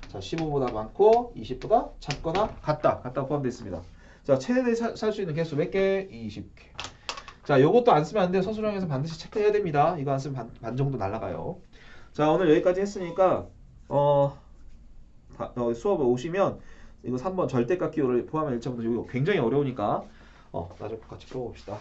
자, 15보다 많고 20보다 작거나 같다. 같다고 포함되어 있습니다. 자, 최대 살 수 있는 개수 몇 개? 20개. 자, 요것도 안 쓰면 안 돼요. 서술형에서 반드시 체크해야 됩니다. 이거 안 쓰면 반 정도 날아가요. 자, 오늘 여기까지 했으니까 수업에 오시면 이거 3번 절대값 기호를 포함한 1차부터 이거 굉장히 어려우니까 나중에 같이 풀어봅시다.